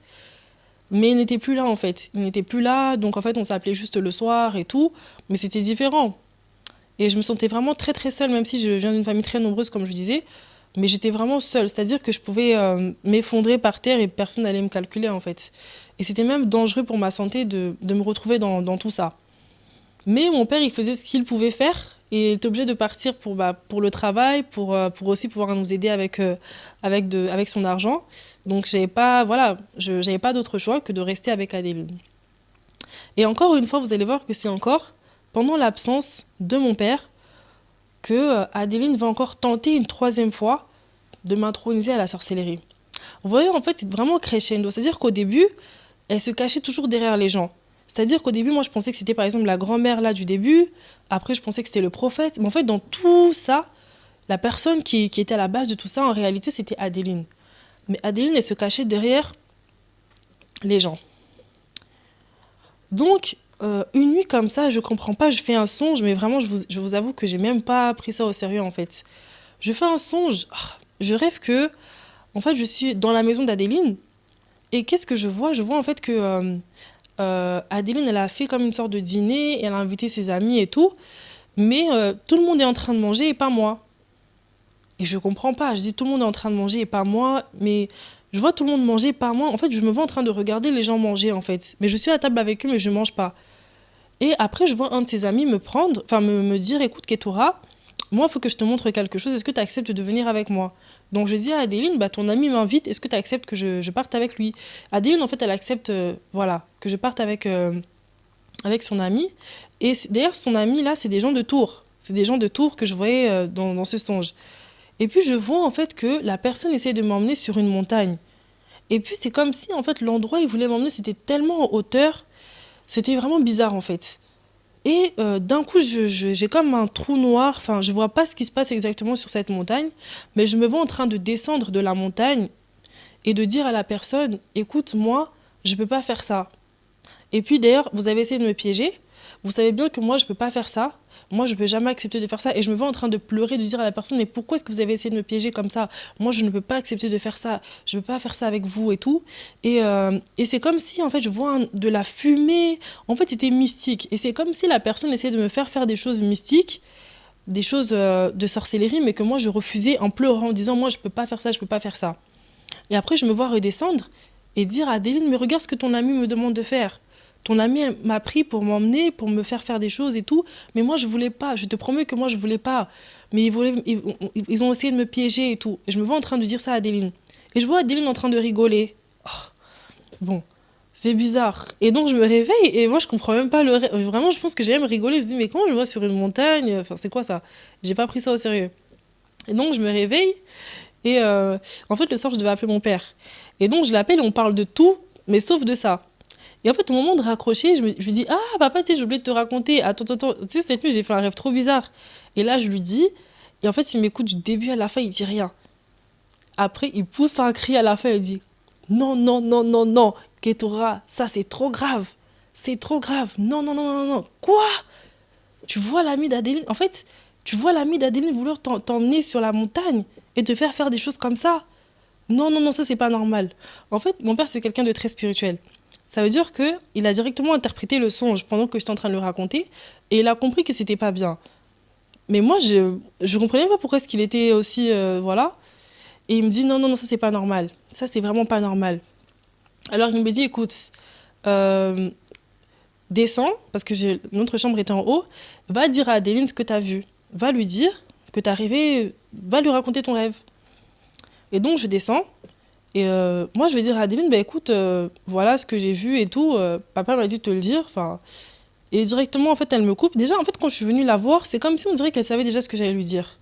Mais il n'était plus là en fait. Il n'était plus là, donc en fait on s'appelait juste le soir et tout. Mais c'était différent. Et je me sentais vraiment très seule, même si je viens d'une famille très nombreuse comme je disais. Mais j'étais vraiment seule, c'est-à-dire que je pouvais m'effondrer par terre et personne n'allait me calculer en fait. Et c'était même dangereux pour ma santé de me retrouver dans tout ça. Mais mon père, il faisait ce qu'il pouvait faire et il était obligé de partir pour le travail, pour aussi pouvoir nous aider avec son argent. Donc j'avais pas d'autre choix que de rester avec Adéline. Et encore une fois, vous allez voir que c'est encore pendant l'absence de mon père que Adéline va encore tenter une troisième fois de m'introniser à la sorcellerie. Vous voyez, en fait, c'est vraiment crescendo. C'est-à-dire qu'au début, elle se cachait toujours derrière les gens. C'est-à-dire qu'au début, moi, je pensais que c'était par exemple la grand-mère là du début. Après, je pensais que c'était le prophète. Mais en fait, dans tout ça, la personne qui était à la base de tout ça, en réalité, c'était Adéline. Mais Adéline, elle se cachait derrière les gens. Donc, une nuit comme ça, je comprends pas, je fais un songe, mais vraiment, je vous avoue que j'ai même pas pris ça au sérieux en fait. Je fais un songe, je rêve que, en fait, je suis dans la maison d'Adéline. Et qu'est-ce que je vois? Je vois en fait que Adéline, elle a fait comme une sorte de dîner, elle a invité ses amis et tout, mais tout le monde est en train de manger et pas moi. Et je comprends pas, je dis tout le monde est en train de manger et pas moi, mais je vois tout le monde manger, pas moi. En fait, je me vois en train de regarder les gens manger en fait. Mais je suis à table avec eux, mais je mange pas. Et après, je vois un de ses amis me dire, écoute, Ketura, moi, il faut que je te montre quelque chose, est-ce que tu acceptes de venir avec moi? Donc je dis à Adéline, bah, ton ami m'invite, est-ce que tu acceptes que je parte avec lui? Adéline, en fait, elle accepte voilà, que je parte avec son ami. Et d'ailleurs, son ami, là, c'est des gens de Tours. C'est des gens de Tours que je voyais dans ce songe. Et puis je vois en fait que la personne essaie de m'emmener sur une montagne. Et puis c'est comme si en fait l'endroit où il voulait m'emmener c'était tellement en hauteur, c'était vraiment bizarre en fait. Et d'un coup j'ai comme un trou noir, enfin je vois pas ce qui se passe exactement sur cette montagne, mais je me vois en train de descendre de la montagne et de dire à la personne, écoute moi je peux pas faire ça. Et puis d'ailleurs vous avez essayé de me piéger, vous savez bien que moi je peux pas faire ça. Moi, je ne peux jamais accepter de faire ça. Et je me vois en train de pleurer, de dire à la personne, mais pourquoi est-ce que vous avez essayé de me piéger comme ça? Moi, je ne peux pas accepter de faire ça. Je ne peux pas faire ça avec vous et tout. Et c'est comme si, en fait, je vois de la fumée. En fait, c'était mystique. Et c'est comme si la personne essayait de me faire faire des choses mystiques, des choses de sorcellerie, mais que moi, je refusais en pleurant, en disant, moi, je ne peux pas faire ça, je ne peux pas faire ça. Et après, je me vois redescendre et dire à Adéline, mais regarde ce que ton ami me demande de faire. ton amie, elle m'a pris pour m'emmener, pour me faire des choses et tout. Mais moi, je voulais pas. Je te promets que moi, je voulais pas. Mais ils ont essayé de me piéger et tout. Et je me vois en train de dire ça à Adeline. Et je vois Adeline en train de rigoler. Oh, bon, c'est bizarre. Et donc, je me réveille et moi, je comprends même pas le rêve. Vraiment, je pense que j'ai même rigolé. Je me dis, mais comment je me vois sur une montagne? Enfin, c'est quoi ça? J'ai pas pris ça au sérieux. Et donc, je me réveille. Et en fait, le soir, je devais appeler mon père. Et donc, je l'appelle et on parle de tout, mais sauf de ça. Et en fait, au moment de raccrocher, je lui dis, ah, papa, tu sais, j'ai oublié de te raconter. Attends. Tu sais, cette nuit, j'ai fait un rêve trop bizarre. Et là, je lui dis, et en fait, il m'écoute du début à la fin, il dit rien. Après, il pousse un cri à la fin, il dit, non, non, non, non, non, Ketora, ça, c'est trop grave. C'est trop grave. Non, non, non, non, non. Quoi? Tu vois l'ami d'Adeline, en fait, tu vois l'ami d'Adeline vouloir t'emmener sur la montagne et te faire des choses comme ça. Non, non, non, ça c'est pas normal. En fait, mon père c'est quelqu'un de très spirituel. Ça veut dire que il a directement interprété le songe pendant que j'étais en train de le raconter et il a compris que c'était pas bien. Mais moi, je comprenais pas pourquoi est-ce qu'il était aussi voilà. Et il me dit non, non, non, ça c'est pas normal. Ça c'est vraiment pas normal. Alors il me dit écoute, euh, descends parce que notre chambre était en haut. Va dire à Adeline ce que t'as vu. Va lui dire que t'es arrivé. Va lui raconter ton rêve. Et donc je descends. Et moi, je vais dire à Adeline, bah écoute, voilà ce que j'ai vu et tout. Papa m'a dit de te le dire. Enfin, et directement, en fait, elle me coupe. Déjà, en fait, quand je suis venue la voir, c'est comme si on dirait qu'elle savait déjà ce que j'allais lui dire.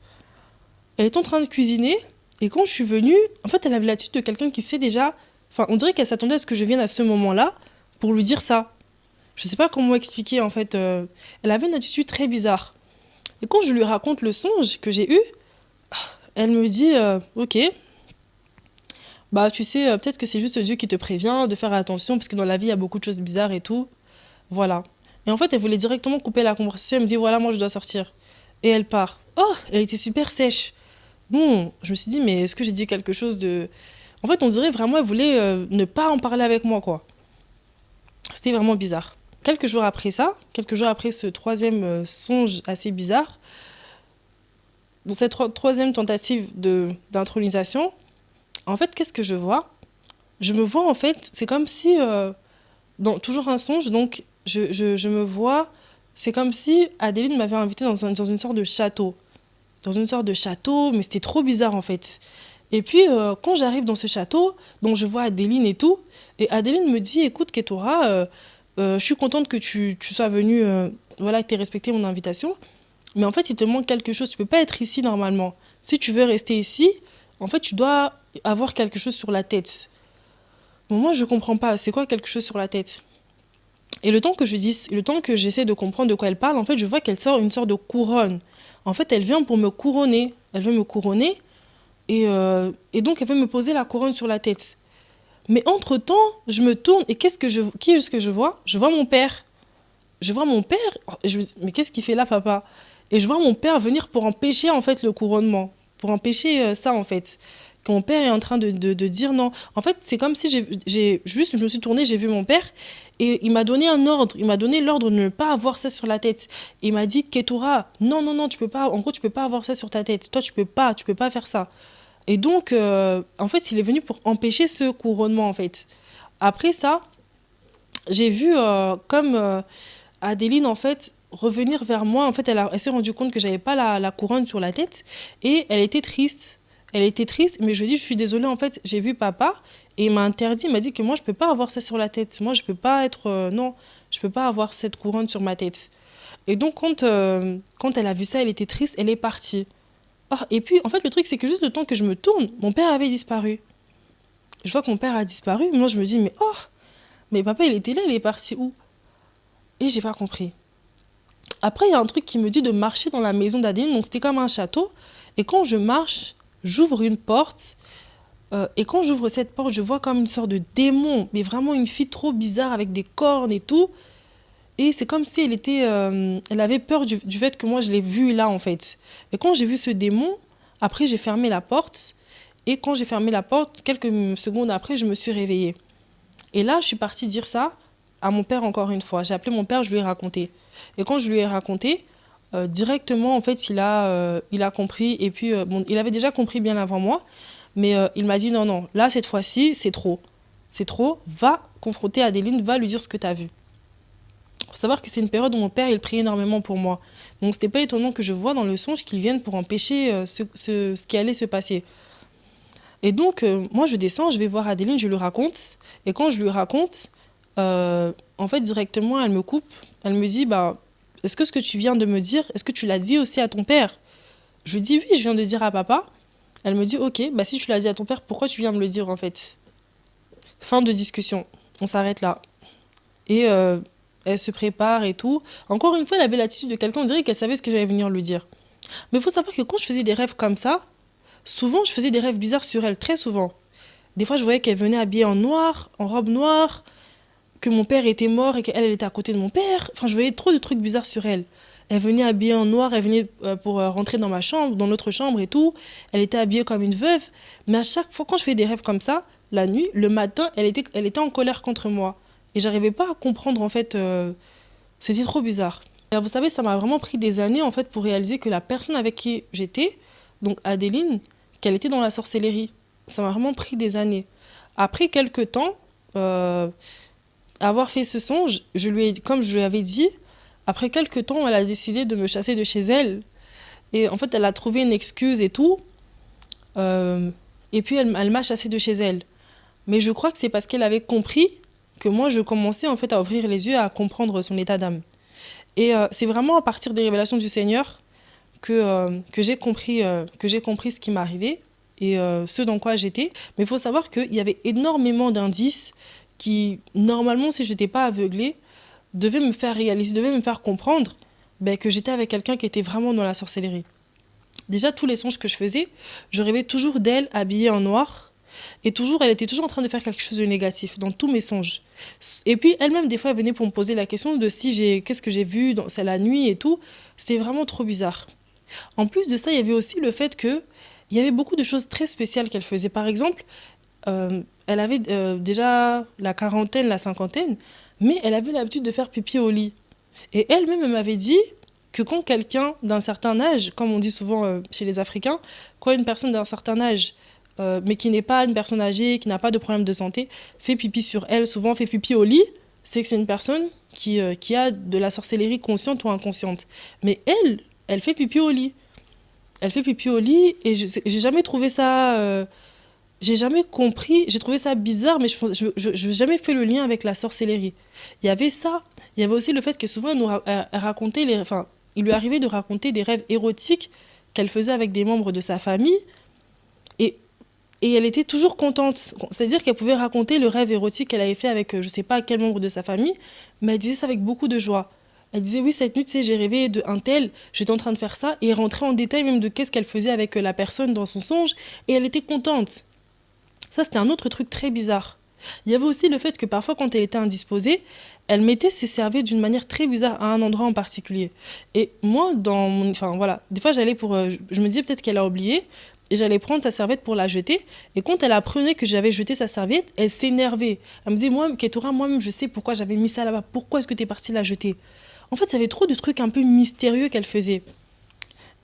Elle est en train de cuisiner. Et quand je suis venue, en fait, elle avait l'attitude de quelqu'un qui sait déjà. Enfin, on dirait qu'elle s'attendait à ce que je vienne à ce moment-là pour lui dire ça. Je sais pas comment expliquer, en fait. Elle avait une attitude très bizarre. Et quand je lui raconte le songe que j'ai eu, elle me dit, ok. Bah, tu sais, peut-être que c'est juste Dieu qui te prévient de faire attention, parce que dans la vie, il y a beaucoup de choses bizarres et tout. Voilà. Et en fait, elle voulait directement couper la conversation. Elle me dit, voilà, moi, je dois sortir. Et elle part. Oh, elle était super sèche. Bon, je me suis dit, mais est-ce que j'ai dit quelque chose de... En fait, on dirait vraiment, elle voulait ne pas en parler avec moi, quoi. C'était vraiment bizarre. Quelques jours après ça, quelques jours après ce troisième songe assez bizarre, dans cette troisième tentative d'intronisation, en fait, qu'est-ce que je vois? Je me vois, en fait, c'est comme si, toujours un songe, donc je me vois, c'est comme si Adeline m'avait invitée dans une sorte de château. Dans une sorte de château, mais c'était trop bizarre, en fait. Et puis, quand j'arrive dans ce château, donc je vois Adeline et tout, et Adeline me dit, écoute, Ketora, je suis contente que tu sois venue, voilà, que tu aies respecté mon invitation, mais en fait, il te manque quelque chose, tu peux pas être ici normalement. Si tu veux rester ici, en fait, tu dois avoir quelque chose sur la tête. Bon, moi, je comprends pas. C'est quoi quelque chose sur la tête? Et le temps que j'essaie de comprendre de quoi elle parle, en fait, je vois qu'elle sort une sorte de couronne. En fait, elle vient pour me couronner. Elle veut me couronner et donc elle veut me poser la couronne sur la tête. Mais entre-temps, je me tourne et qui est-ce que je vois? Je vois mon père. Je vois mon père. Mais qu'est-ce qu'il fait là, papa? Et je vois mon père venir pour empêcher en fait le couronnement, pour empêcher ça en fait. Que mon père est en train de dire non. En fait, c'est comme si je me suis tournée, j'ai vu mon père et il m'a donné un ordre. Il m'a donné l'ordre de ne pas avoir ça sur la tête. Il m'a dit, Ketura, non, non, non, tu peux pas. En gros, tu peux pas avoir ça sur ta tête. Toi, tu peux pas faire ça. Et donc, en fait, il est venu pour empêcher ce couronnement en fait. Après ça, j'ai vu comme Adeline, en fait, revenir vers moi. En fait, elle s'est rendue compte que j'avais pas la couronne sur la tête et elle était triste. Elle était triste, mais je lui ai dit, je suis désolée, en fait, j'ai vu papa et il m'a interdit, il m'a dit que moi, je peux pas avoir ça sur la tête. Moi, je peux pas être... non, je peux pas avoir cette couronne sur ma tête. Et donc, quand elle a vu ça, elle était triste, elle est partie. Ah, et puis, en fait, le truc, c'est que juste le temps que je me tourne, mon père avait disparu. Je vois que mon père a disparu, moi, je me dis, mais oh, mais papa, il était là, il est parti où? Et j'ai pas compris. Après, il y a un truc qui me dit de marcher dans la maison d'Adeline. Donc, c'était comme un château. Et quand je marche, j'ouvre une porte. Et quand j'ouvre cette porte, je vois comme une sorte de démon. Mais vraiment une fille trop bizarre avec des cornes et tout. Et c'est comme si elle avait peur du fait que moi, je l'ai vue là, en fait. Et quand j'ai vu ce démon, après, j'ai fermé la porte. Et quand j'ai fermé la porte, quelques secondes après, je me suis réveillée. Et là, je suis partie dire ça à mon père encore une fois. J'ai appelé mon père, je lui ai raconté. Et quand je lui ai raconté, directement, en fait, il a compris. Et puis, bon, il avait déjà compris bien avant moi. Mais il m'a dit, non, non, là, cette fois-ci, c'est trop. C'est trop. Va confronter Adeline, va lui dire ce que tu as vu. Faut savoir que c'est une période où mon père, il priait énormément pour moi. Donc, c'était pas étonnant que je vois dans le songe qu'il vienne pour empêcher ce qui allait se passer. Et donc, moi, je descends, je vais voir Adeline, je lui raconte. Et quand je lui raconte, en fait, directement, elle me coupe. Elle me dit, bah, est-ce que ce que tu viens de me dire, est-ce que tu l'as dit aussi à ton père? Je lui dis, oui, je viens de dire à papa. Elle me dit, ok, bah si tu l'as dit à ton père, pourquoi tu viens me le dire en fait? Fin de discussion. On s'arrête là. Et elle se prépare et tout. Encore une fois, elle avait l'attitude de quelqu'un, on dirait qu'elle savait ce que j'allais venir lui dire. Mais il faut savoir que quand je faisais des rêves comme ça, souvent je faisais des rêves bizarres sur elle, très souvent. Des fois, je voyais qu'elle venait habillée en noir, en robe noire, que mon père était mort et qu'elle elle était à côté de mon père. Enfin, je voyais trop de trucs bizarres sur elle. Elle venait habillée en noir, elle venait pour rentrer dans ma chambre, dans notre chambre et tout. Elle était habillée comme une veuve. Mais à chaque fois, quand je fais des rêves comme ça, la nuit, le matin, elle était en colère contre moi. Et j'arrivais pas à comprendre, en fait, c'était trop bizarre. Et vous savez, ça m'a vraiment pris des années, en fait, pour réaliser que la personne avec qui j'étais, donc Adéline, qu'elle était dans la sorcellerie. Ça m'a vraiment pris des années. Après quelques temps, avoir fait ce songe, comme je lui avais dit, après quelques temps, elle a décidé de me chasser de chez elle. Et en fait, elle a trouvé une excuse et tout. Et puis, elle m'a chassée de chez elle. Mais je crois que c'est parce qu'elle avait compris que moi, je commençais en fait à ouvrir les yeux, à comprendre son état d'âme. Et c'est vraiment à partir des révélations du Seigneur que j'ai compris ce qui m'arrivait et ce dans quoi j'étais. Mais il faut savoir qu'il y avait énormément d'indices qui, normalement, si je n'étais pas aveuglée, devaient me faire réaliser, devaient me faire comprendre que j'étais avec quelqu'un qui était vraiment dans la sorcellerie. Déjà, tous les songes que je faisais, je rêvais toujours d'elle habillée en noir. Et toujours, elle était toujours en train de faire quelque chose de négatif dans tous mes songes. Et puis, elle-même, des fois, elle venait pour me poser la question de qu'est-ce que j'ai vu, c'est la nuit et tout. C'était vraiment trop bizarre. En plus de ça, il y avait aussi le fait que il y avait beaucoup de choses très spéciales qu'elle faisait. Par exemple, elle avait déjà la quarantaine, la cinquantaine, mais elle avait l'habitude de faire pipi au lit. Et elle-même, elle m'avait dit que quand quelqu'un d'un certain âge, comme on dit souvent chez les Africains, quand une personne d'un certain âge, mais qui n'est pas une personne âgée, qui n'a pas de problème de santé, fait pipi sur elle, souvent fait pipi au lit, c'est que c'est une personne qui a de la sorcellerie consciente ou inconsciente. Mais elle fait pipi au lit. Elle fait pipi au lit et j'ai jamais trouvé ça... j'ai jamais compris, j'ai trouvé ça bizarre, mais je n'ai jamais fait le lien avec la sorcellerie. Il y avait ça, il y avait aussi le fait que souvent elle racontait enfin, il lui arrivait de raconter des rêves érotiques qu'elle faisait avec des membres de sa famille et, et elle était toujours contente. C'est-à-dire qu'elle pouvait raconter le rêve érotique qu'elle avait fait avec je sais pas quel membre de sa famille, mais elle disait ça avec beaucoup de joie. Elle disait oui, cette nuit, tu sais, j'ai rêvé d'un tel, j'étais en train de faire ça, et elle rentrait en détail même de qu'est-ce qu'elle faisait avec la personne dans son songe, et elle était contente. Ça, c'était un autre truc très bizarre. Il y avait aussi le fait que parfois, quand elle était indisposée, elle mettait ses serviettes d'une manière très bizarre à un endroit en particulier. Et moi, enfin voilà, des fois, j'allais pour... je me disais peut-être qu'elle a oublié, et j'allais prendre sa serviette pour la jeter. Et quand elle apprenait que j'avais jeté sa serviette, elle s'énervait. Elle me disait, moi, Ketura, moi-même, je sais pourquoi j'avais mis ça là-bas. Pourquoi est-ce que tu es partie la jeter? En fait, il y avait trop de trucs un peu mystérieux qu'elle faisait.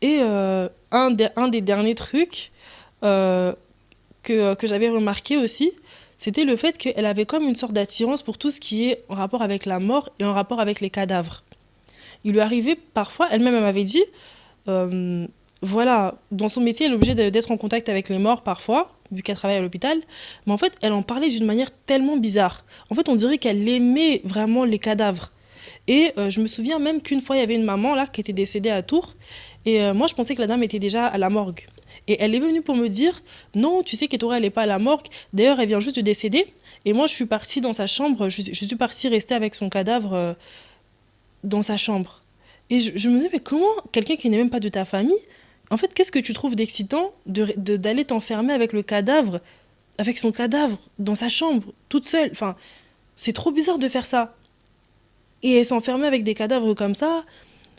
Et un des derniers trucs... que j'avais remarqué aussi, c'était le fait qu'elle avait comme une sorte d'attirance pour tout ce qui est en rapport avec la mort et en rapport avec les cadavres. Il lui arrivait parfois, elle-même elle m'avait dit, voilà, dans son métier, elle est obligée d'être en contact avec les morts parfois, vu qu'elle travaille à l'hôpital, mais en fait, elle en parlait d'une manière tellement bizarre. En fait, on dirait qu'elle aimait vraiment les cadavres. Et je me souviens même qu'une fois, il y avait une maman là qui était décédée à Tours, et moi, je pensais que la dame était déjà à la morgue. Et elle est venue pour me dire, non, tu sais qu'Etora, elle n'est pas à la morgue. D'ailleurs, elle vient juste de décéder. Et moi, je suis partie dans sa chambre. Je suis partie rester avec son cadavre dans sa chambre. Et je me disais, mais comment quelqu'un qui n'est même pas de ta famille, en fait, qu'est-ce que tu trouves d'excitant d'aller t'enfermer avec le cadavre, avec son cadavre, dans sa chambre, toute seule? Enfin, c'est trop bizarre de faire ça. Et elle s'enfermait avec des cadavres comme ça.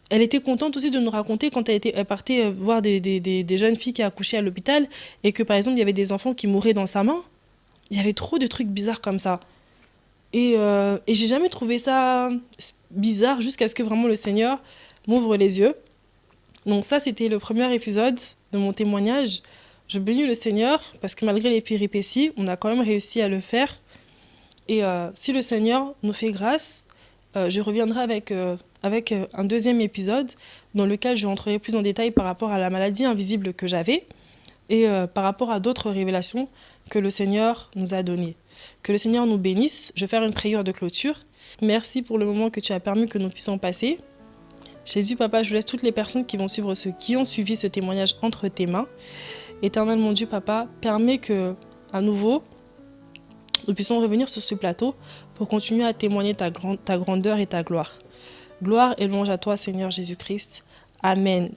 Elle était contente aussi de nous raconter quand elle partait voir des jeunes filles qui accouchaient à l'hôpital et que, par exemple, il y avait des enfants qui mouraient dans sa main. Il y avait trop de trucs bizarres comme ça. Et j'ai jamais trouvé ça bizarre jusqu'à ce que vraiment le Seigneur m'ouvre les yeux. Donc ça, c'était le premier épisode de mon témoignage. Je bénis le Seigneur parce que malgré les péripéties, on a quand même réussi à le faire. Et si le Seigneur nous fait grâce, je reviendrai avec un deuxième épisode dans lequel je rentrerai plus en détail par rapport à la maladie invisible que j'avais et par rapport à d'autres révélations que le Seigneur nous a données. Que le Seigneur nous bénisse. Je vais faire une prière de clôture. Merci pour le moment que tu as permis que nous puissions passer. Jésus, Papa, je laisse toutes les personnes qui vont suivre qui ont suivi ce témoignage entre tes mains. Éternel mon Dieu, Papa, permets que, à nouveau, nous puissions revenir sur ce plateau pour continuer à témoigner ta grandeur et ta gloire. Gloire et louange à toi, Seigneur Jésus-Christ. Amen.